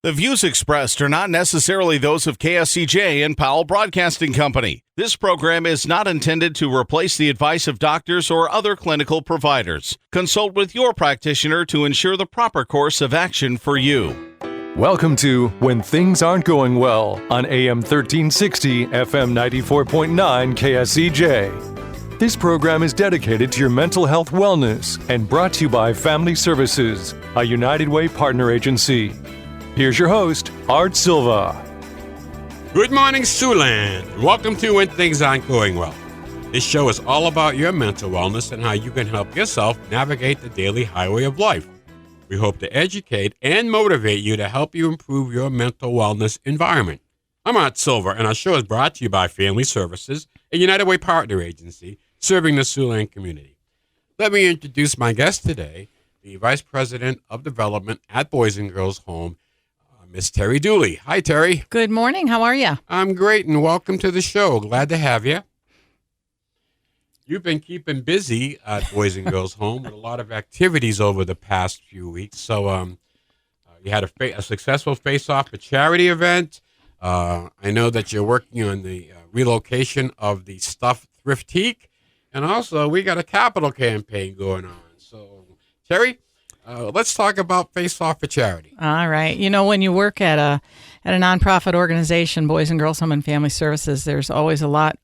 The views expressed are not necessarily those of KSCJ and Powell Broadcasting Company. This program is not intended to replace the advice of doctors or other clinical providers. Consult with your practitioner to ensure the proper course of action for you. Welcome to When Things Aren't Going Well on AM 1360, FM 94.9 KSCJ. This program is dedicated to your mental health wellness and brought to you by Family Services, a United Way partner agency. Here's your host, Art Silva. Good morning, Siouxland. Welcome to When Things Aren't Going Well. This show is all about your mental wellness and how you can help yourself navigate the daily highway of life. We hope to educate and motivate you to help you improve your mental wellness environment. I'm Art Silva, and our show is brought to you by Family Services, a United Way partner agency serving the Siouxland community. Let me introduce my guest today, the Vice President of Development at Boys and Girls Home, Miss Terry Dooley. Hi, Terry. Good morning. How are you? I'm great, and welcome to the show. Glad to have you. You've been keeping busy at Boys and Girls Home with a lot of activities over the past few weeks. So you had a successful face-off for charity event. I know that you're working on the relocation of the stuffed thrift teak. And also, we got a capital campaign going on. So, Terry, let's talk about face-off for charity. All right. You know, when you work at a nonprofit organization, Boys and Girls Home and Family Services, there's always a lot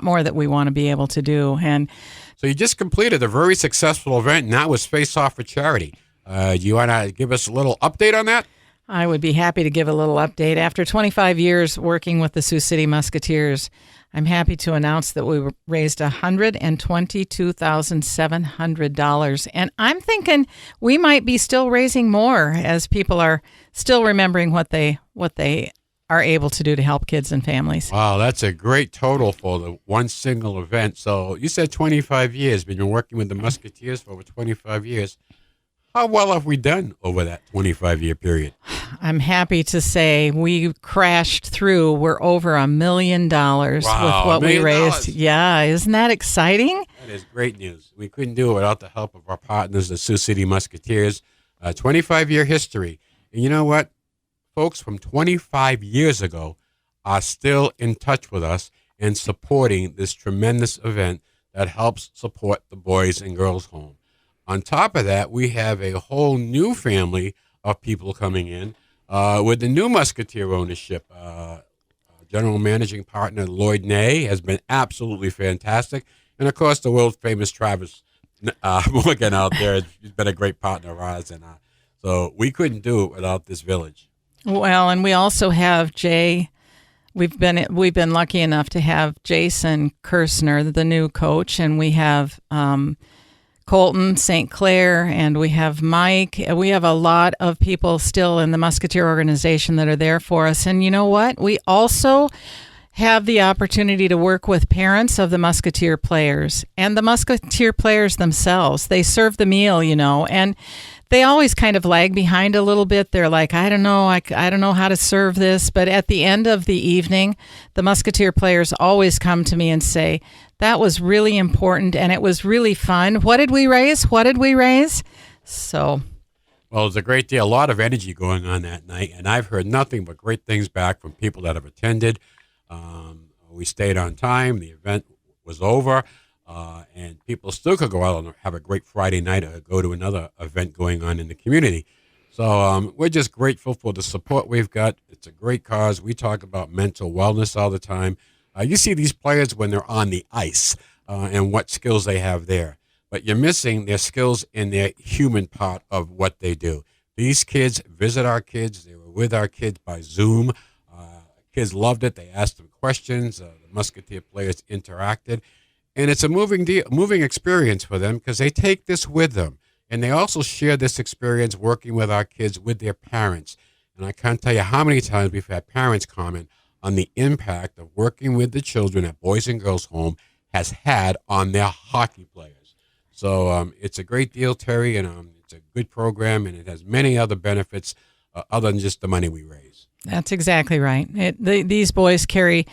more that we want to be able to do. And so you just completed a very successful event, and that was face-off for charity. Do you want to give us a little update on that? I would be happy to give a little update. After 25 years working with the Sioux City Musketeers, I'm happy to announce that we raised $122,700. And I'm thinking we might be still raising more as people are still remembering what they are able to do to help kids and families. Wow, that's a great total for the one single event. So you said 25 years, but you've been working with the Musketeers for over 25 years. How well have we done over that 25-year period? I'm happy to say we crashed through. We're over $1 million with what we raised. Yeah, isn't that exciting? That is great news. We couldn't do it without the help of our partners, the Sioux City Musketeers. 25-year history. And you know what? Folks from 25 years ago are still in touch with us and supporting this tremendous event that helps support the Boys and Girls Home. On top of that, we have a whole new family of people coming in with the new Musketeer ownership. General Managing Partner Lloyd Ney has been absolutely fantastic. And, of course, the world-famous Travis Morgan out there. He's been a great partner of ours. And so we couldn't do it without this village. Well, and we also have Jay. We've been lucky enough to have Jason Kirstner, the new coach, and we have Colton St. Clair, and we have Mike. We have a lot of people still in the Musketeer organization that are there for us. And you know what? We also have the opportunity to work with parents of the Musketeer players and the Musketeer players themselves. They serve the meal, you know, and they always kind of lag behind a little bit. They're like, I don't know how to serve this. But at the end of the evening, the Musketeer players always come to me and say, that was really important and it was really fun. What did we raise? So. Well, there's a great deal, a lot of energy going on that night. And I've heard nothing but great things back from people that have attended. We stayed on time. The event was over. And people still could go out and have a great Friday night or go to another event going on in the community. So we're just grateful for the support we've got. It's a great cause. We talk about mental wellness all the time. You see these players when they're on the ice and what skills they have there. But you're missing their skills in their human part of what they do. These kids visit our kids. They were with our kids by Zoom. Kids loved it. They asked them questions. The Musketeer players interacted. And it's a moving experience for them because they take this with them. And they also share this experience working with our kids with their parents. And I can't tell you how many times we've had parents comment on the impact of working with the children at Boys and Girls Home has had on their hockey players. So it's a great deal, Terry, and it's a good program, and it has many other benefits other than just the money we raise. That's exactly right. These boys carry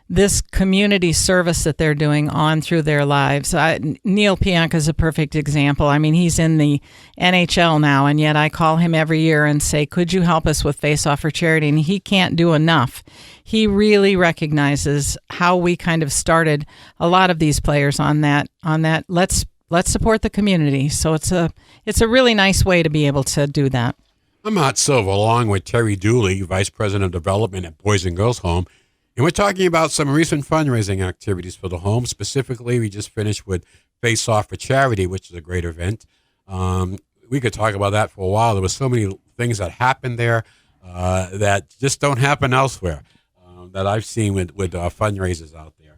this community service that they're doing on through their lives. Neil Pionka is a perfect example. I mean, he's in the NHL now, and yet I call him every year and say, could you help us with Face Off for Charity? And he can't do enough. He really recognizes how we kind of started a lot of these players on that. Let's support the community. So it's a really nice way to be able to do that. I'm Matt Silva, along with Terry Dooley, Vice President of Development at Boys and Girls Home. And we're talking about some recent fundraising activities for the home. Specifically, we just finished with Face Off for Charity, which is a great event. We could talk about that for a while. There were so many things that happened there that just don't happen elsewhere that I've seen with fundraisers out there.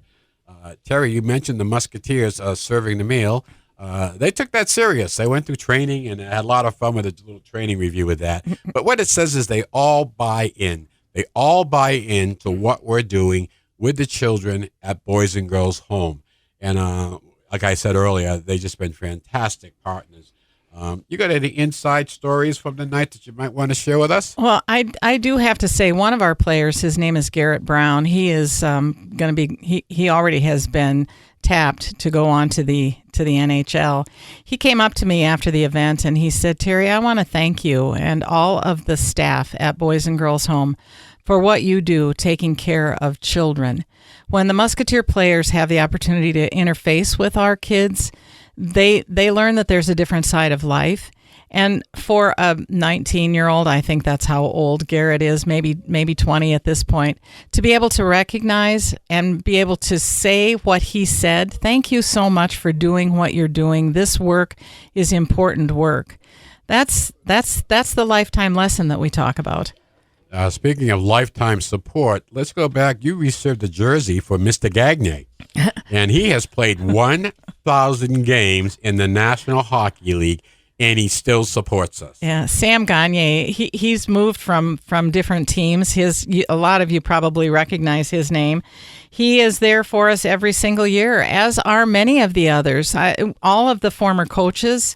Terry, you mentioned the Musketeers serving the meal. They took that serious. They went through training and had a lot of fun with a little training review with that. But what it says is they all buy in. They all buy into what we're doing with the children at Boys and Girls Home. And like I said earlier, they've just been fantastic partners. You got any inside stories from the night that you might want to share with us? Well, I do have to say one of our players, his name is Garrett Brown. He is going to be, he already has been tapped to go on to the NHL. He came up to me after the event and he said, Terry, I want to thank you and all of the staff at Boys and Girls Home for what you do taking care of children. When the Musketeer players have the opportunity to interface with our kids, they learn that there's a different side of life. And for a 19-year-old, I think that's how old Garrett is, maybe 20 at this point, to be able to recognize and be able to say what he said, thank you so much for doing what you're doing. This work is important work. That's the lifetime lesson that we talk about. Speaking of lifetime support, let's go back. You reserved a jersey for Mr. Gagne, and he has played 1,000 games in the National Hockey League, and he still supports us. Yeah, Sam Gagne, he's moved from different teams. A lot of you probably recognize his name. He is there for us every single year, as are many of the others. All of the former coaches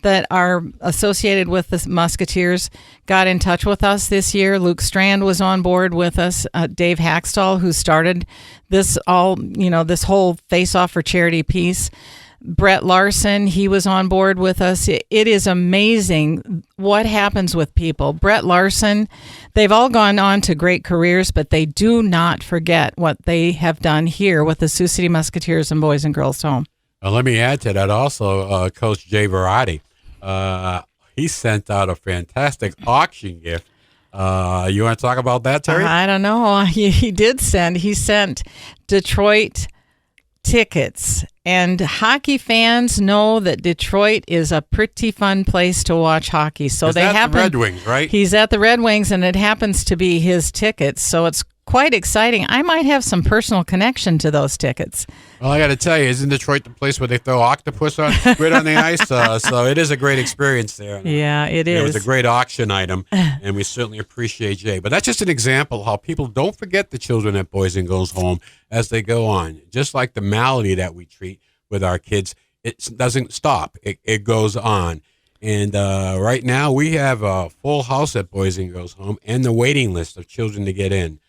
that are associated with the Musketeers got in touch with us this year. Luke Strand was on board with us. Dave Hackstall, who started this whole Face Off for Charity piece. Brett Larson, he was on board with us. It is amazing what happens with people. Brett Larson, they've all gone on to great careers, but they do not forget what they have done here with the Sioux City Musketeers and Boys and Girls Home. Let me add to that also, Coach Jay Verratti. He sent out a fantastic auction gift. You want to talk about that, Terry? I don't know. He sent Detroit tickets. And hockey fans know that Detroit is a pretty fun place to watch hockey. So they happen. The Red Wings, right? He's at the Red Wings, and it happens to be his tickets. So it's quite exciting. I might have some personal connection to those tickets. Well, I got to tell you, isn't Detroit the place where they throw octopus on squid on the ice? So it is a great experience there. Yeah, it is. It was a great auction item, and we certainly appreciate Jay. But that's just an example of how people don't forget the children at Boys and Girls Home as they go on. Just like the malady that we treat with our kids, it doesn't stop. It goes on. And right now we have a full house at Boys and Girls Home and the waiting list of children to get in.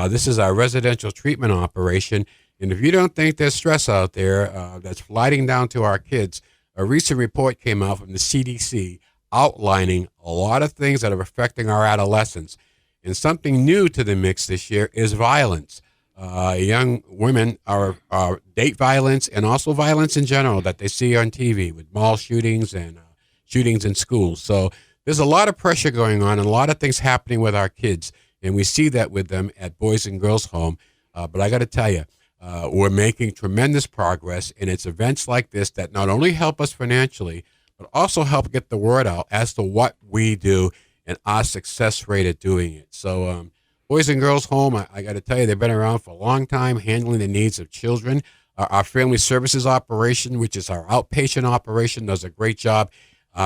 This is our residential treatment operation. And if you don't think there's stress out there that's sliding down to our kids, a recent report came out from the CDC outlining a lot of things that are affecting our adolescents. And something new to the mix this year is violence. Young women are date violence and also violence in general that they see on TV with mall shootings and shootings in schools. So there's a lot of pressure going on and a lot of things happening with our kids. And we see that with them at Boys and Girls Home. But I got to tell you, we're making tremendous progress. And it's events like this that not only help us financially, but also help get the word out as to what we do and our success rate at doing it. So Boys and Girls Home, I got to tell you, they've been around for a long time handling the needs of children. Our Family Services operation, which is our outpatient operation, does a great job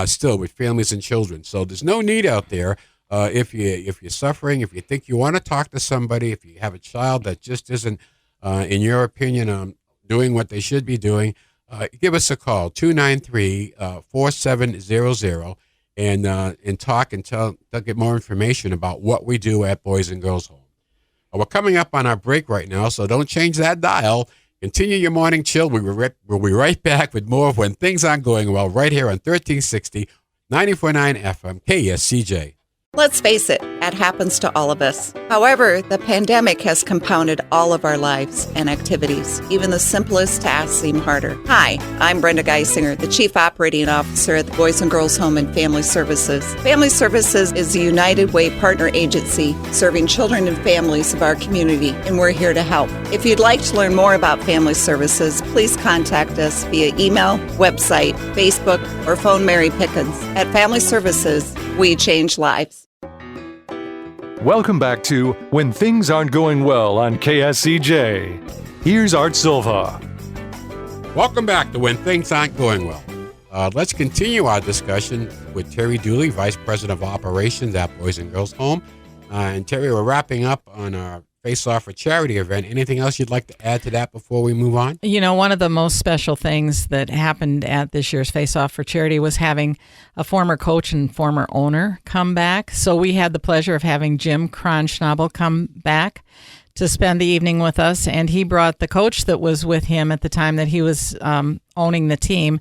still with families and children. So there's no need out there. If you're suffering, if you think you want to talk to somebody, if you have a child that just isn't, in your opinion, doing what they should be doing, give us a call, 293-4700, and talk and get more information about what we do at Boys and Girls Home. We're coming up on our break right now, so don't change that dial. Continue your morning chill. We'll be right back with more of When Things Aren't Going Well right here on 1360, 94.9 FM, KSCJ. Let's face it, that happens to all of us. However, the pandemic has compounded all of our lives and activities. Even the simplest tasks seem harder. Hi, I'm Brenda Geisinger, the Chief Operating Officer at the Boys and Girls Home and Family Services. Family Services is a United Way partner agency serving children and families of our community, and we're here to help. If you'd like to learn more about Family Services, please contact us via email, website, Facebook, or phone Mary Pickens. At Family Services, we change lives. Welcome back to When Things Aren't Going Well on KSCJ. Here's Art Silva. Welcome back to When Things Aren't Going Well. Let's continue our discussion with Terry Dooley, Vice President of Operations at Boys and Girls Home. And Terry, we're wrapping up on our Face Off for Charity event. Anything else you'd like to add to that before we move on? You know, one of the most special things that happened at this year's Face Off for Charity was having a former coach and former owner come back. So we had the pleasure of having Jim Kronschnabel come back to spend the evening with us, and he brought the coach that was with him at the time that he was owning the team.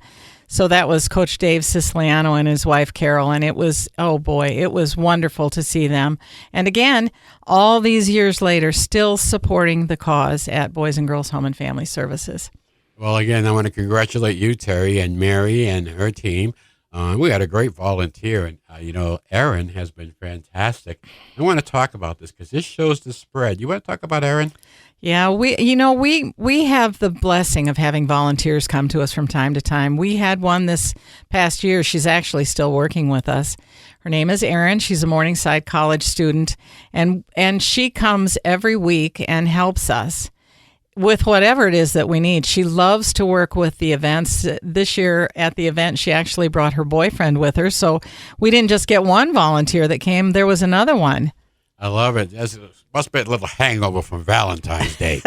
So that was Coach Dave Siciliano and his wife, Carol, and it was, oh boy, it was wonderful to see them. And again, all these years later, still supporting the cause at Boys and Girls Home and Family Services. Well, again, I want to congratulate you, Terry, and Mary and her team. We had a great volunteer, and, Erin has been fantastic. I want to talk about this because this shows the spread. You want to talk about Erin? Yeah, we have the blessing of having volunteers come to us from time to time. We had one this past year. She's actually still working with us. Her name is Erin. She's a Morningside College student, and she comes every week and helps us with whatever it is that we need. She loves to work with the events. This year at the event, she actually brought her boyfriend with her, so we didn't just get one volunteer that came. There was another one. I love it. It must be a little hangover from Valentine's Day.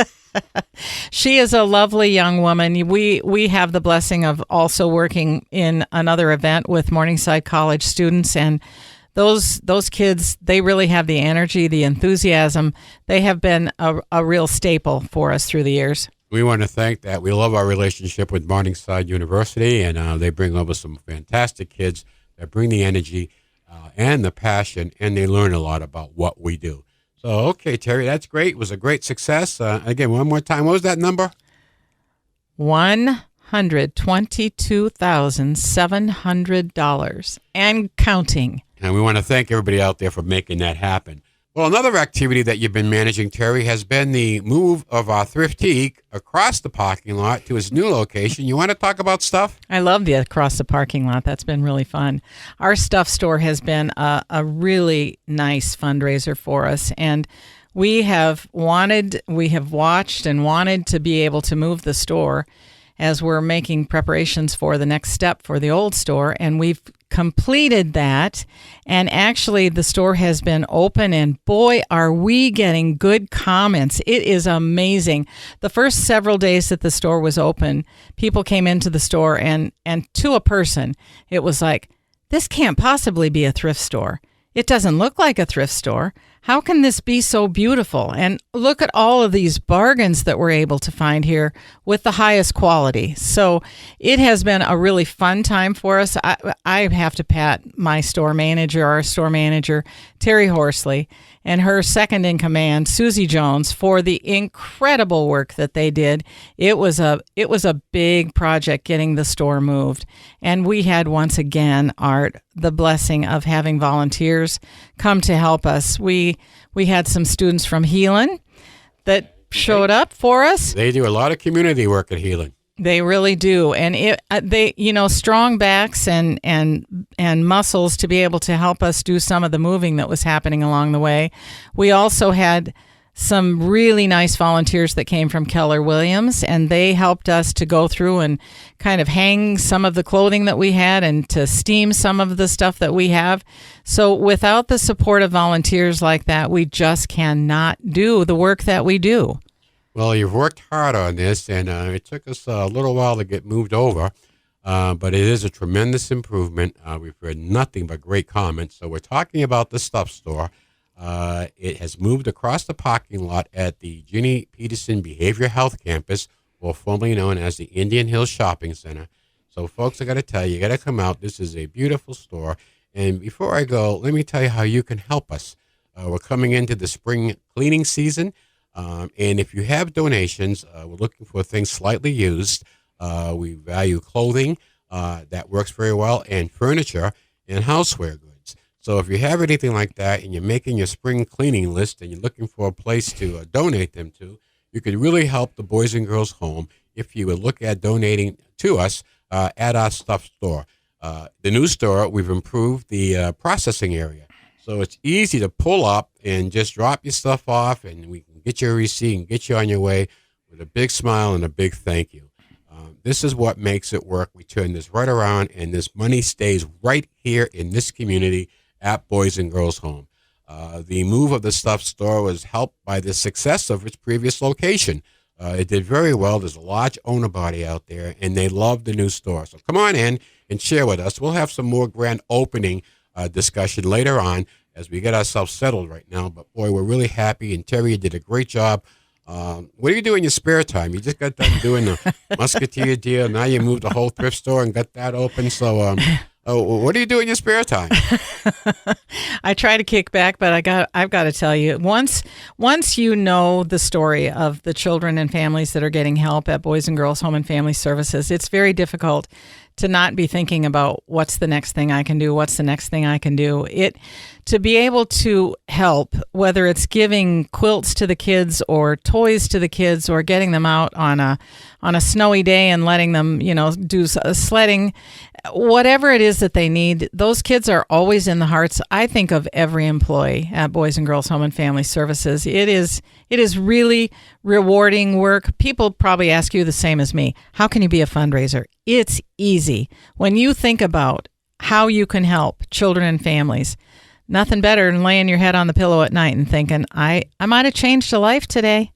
She is a lovely young woman. We have the blessing of also working in another event with Morningside College students, and those kids, they really have the energy, the enthusiasm. They have been a real staple for us through the years. We want to thank that. We love our relationship with Morningside University, and they bring over some fantastic kids that bring the energy and the passion, and they learn a lot about what we do. So, okay, Terry, that's great. It was a great success. Again, one more time, what was that number? $122,700 and counting. And we want to thank everybody out there for making that happen. Well, another activity that you've been managing, Terry, has been the move of our Thriftique across the parking lot to its new location. You want to talk about stuff? I love the across the parking lot. That's been really fun. Our stuff store has been a really nice fundraiser for us, and we have watched and wanted to be able to move the store as we're making preparations for the next step for the old store, and we've completed that, and actually the store has been open, and boy, are we getting good comments. It is amazing. The first several days that the store was open, people came into the store, and to a person, it was like, this can't possibly be a thrift store. It doesn't look like a thrift store. How can this be so beautiful? And look at all of these bargains that we're able to find here with the highest quality. So it has been a really fun time for us. I have to pat our store manager, Terry Horsley, and her second in command, Susie Jones, for the incredible work that they did. It was a big project getting the store moved. And we had, once again, Art, the blessing of having volunteers come to help us. We had some students from Heelan that showed up for us. They do a lot of community work at Heelan. They really do, and they strong backs and muscles to be able to help us do some of the moving that was happening along the way. We also had some really nice volunteers that came from Keller Williams, and they helped us to go through and kind of hang some of the clothing that we had and to steam some of the stuff that we have. So without the support of volunteers like that, we just cannot do the work that we do. Well, you've worked hard on this, and it took us a little while to get moved over, but it is a tremendous improvement. We've heard nothing but great comments. So we're talking about the stuff store. It has moved across the parking lot at the Ginny Peterson Behavioral Health Campus, or formerly known as the Indian Hills Shopping Center. So, folks, I got to tell you, got to come out. This is a beautiful store. And before I go, let me tell you how you can help us. We're coming into the spring cleaning season. And if you have donations, we're looking for things slightly used. We value clothing that works very well, and furniture and houseware goods. So if you have anything like that and you're making your spring cleaning list and you're looking for a place to donate them to, you could really help the Boys and Girls Home if you would look at donating to us at our stuff store. The new store, we've improved the processing area. So it's easy to pull up and just drop your stuff off, and we can get your receipt and get you on your way with a big smile and a big thank you. This is what makes it work. We turn this right around, and this money stays right here in this community at Boys and Girls Home. The move of the stuff store was helped by the success of its previous location. It did very well. There's a large owner body out there, and they love the new store. So come on in and share with us. We'll have some more grand opening discussion later on as we get ourselves settled right now. But, boy, we're really happy, and Terry, you did a great job. What do you do in your spare time? You just got done doing the Musketeer deal. Now you moved the whole thrift store and got that open. So what do you do in your spare time? I try to kick back, but I've got to tell you, once you know the story of the children and families that are getting help at Boys and Girls Home and Family Services, it's very difficult to not be thinking about what's the next thing I can do, what's the next thing I can do. To be able to help, whether it's giving quilts to the kids or toys to the kids or getting them out on a snowy day and letting them, do sledding, whatever it is that they need, those kids are always in the hearts, I think, of every employee at Boys and Girls Home and Family Services. It is really rewarding work. People probably ask you the same as me. How can you be a fundraiser? It's easy. When you think about how you can help children and families, nothing better than laying your head on the pillow at night and thinking, I might have changed a life today.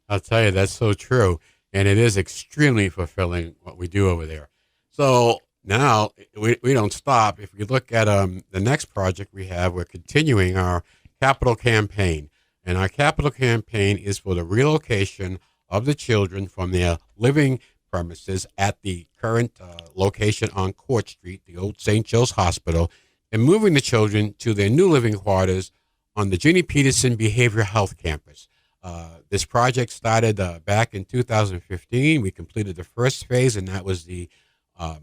I'll tell you, that's so true. And it is extremely fulfilling what we do over there. So now we don't stop. If you look at the next project we have, we're continuing our capital campaign. And our capital campaign is for the relocation of the children from their living premises at the current location on Court Street, the old St. Joe's Hospital, and moving the children to their new living quarters on the Ginny Peterson Behavioral Health Campus. This project started back in 2015. We completed the first phase, and that was the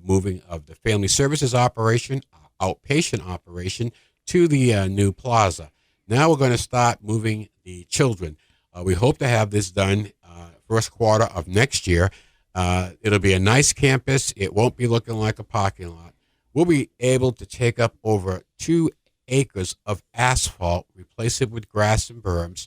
moving of the family services operation, outpatient operation, to the new plaza. Now we're going to start moving the children. We hope to have this done first quarter of next year. It'll be a nice campus. It won't be looking like a parking lot. We'll be able to take up over 2 acres of asphalt, replace it with grass and berms.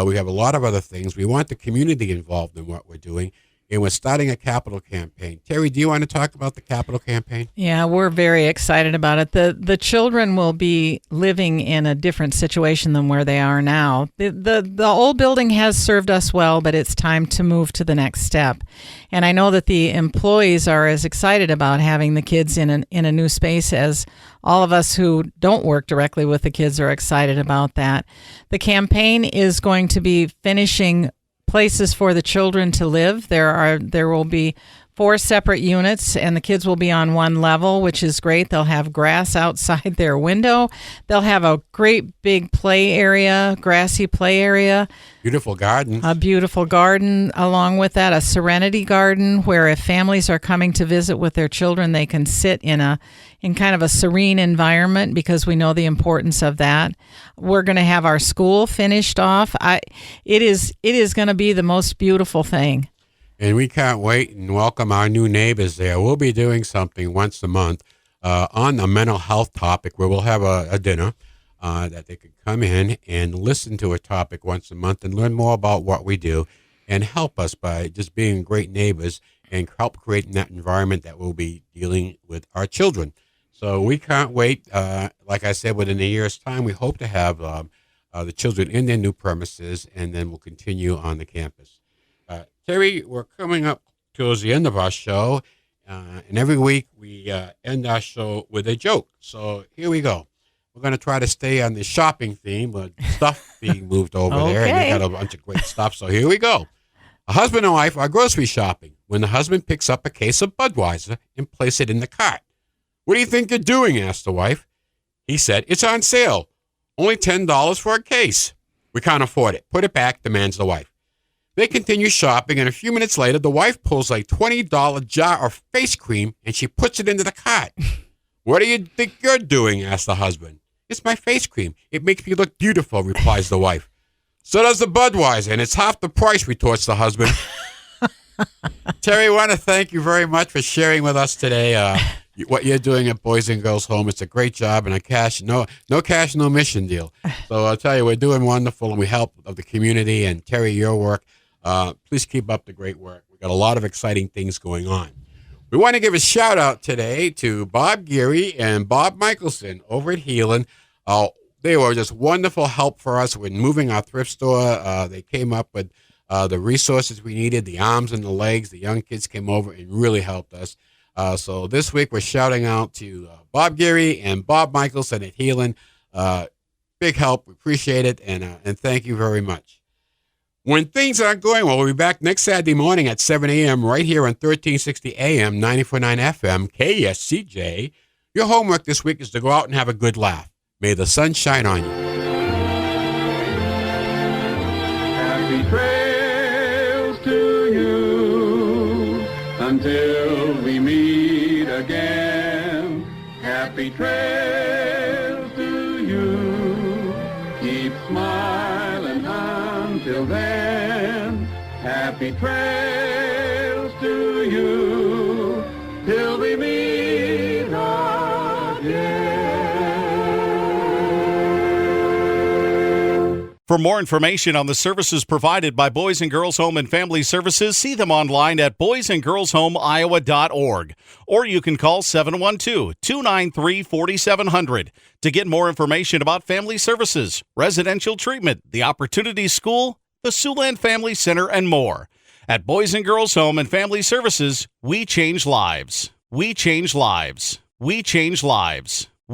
We have a lot of other things. We want the community involved in what we're doing, and we're starting a capital campaign. Terry, do you want to talk about the capital campaign? Yeah, we're very excited about it. The children will be living in a different situation than where they are now. The old building has served us well, but it's time to move to the next step. And I know that the employees are as excited about having the kids in a new space as all of us who don't work directly with the kids are excited about that. The campaign is going to be finishing places for the children to live. There will be 4 separate units, and the kids will be on one level, which is great. They'll have grass outside their window. They'll have a great big play area, grassy play area. Beautiful gardens. A beautiful garden along with that, a serenity garden where if families are coming to visit with their children, they can sit in kind of a serene environment because we know the importance of that. We're going to have our school finished off. It is going to be the most beautiful thing. And we can't wait and welcome our new neighbors there. We'll be doing something once a month on a mental health topic where we'll have a dinner that they could come in and listen to a topic once a month and learn more about what we do and help us by just being great neighbors and help create that environment that we'll be dealing with our children. So we can't wait. Like I said, within a year's time, we hope to have the children in their new premises, and then we'll continue on the campus. Terry, we're coming up towards the end of our show, and every week we end our show with a joke. So here we go. we're going to try to stay on the shopping theme, but stuff being moved over there, and they got a bunch of great stuff. So here we go. A husband and wife are grocery shopping when the husband picks up a case of Budweiser and places it in the cart. "What do you think you're doing?" asked the wife. He said, "It's on sale. Only $10 for a case." "We can't afford it. Put it back," demands the wife. They continue shopping, and a few minutes later, the wife pulls a $20 jar of face cream, and she puts it into the cart. "What do you think you're doing?" asked the husband. "It's my face cream. It makes me look beautiful," replies the wife. "So does the Budweiser, and it's half the price," retorts the husband. Terry, I want to thank you very much for sharing with us today what you're doing at Boys and Girls Home. It's a great job and no cash, no mission deal. So I'll tell you, we're doing wonderful, and we help of the community. And Terry, your work, please keep up the great work. We've got a lot of exciting things going on. We want to give a shout out today to Bob Geary and Bob Michelson over at Healing. They were just wonderful help for us when moving our thrift store. They came up with the resources we needed, the arms and the legs. The young kids came over and really helped us. So this week we're shouting out to Bob Geary and Bob Michelson at Healing. Big help. We appreciate it, and thank you very much. When things aren't going well, we'll be back next Saturday morning at 7 a.m. right here on 1360 AM, 94.9 FM, KSCJ. Your homework this week is to go out and have a good laugh. May the sun shine on you. Happy trails to you until we meet again. Happy trails to you. Keep smiling until then. Happy trails to you till we meet again. For more information on the services provided by Boys and Girls Home and Family Services, see them online at boysandgirlshomeiowa.org. Or you can call 712-293-4700 to get more information about family services, residential treatment, the Opportunity School, the Siouxland Family Center, and more. At Boys and Girls Home and Family Services, we change lives. We change lives. We change lives.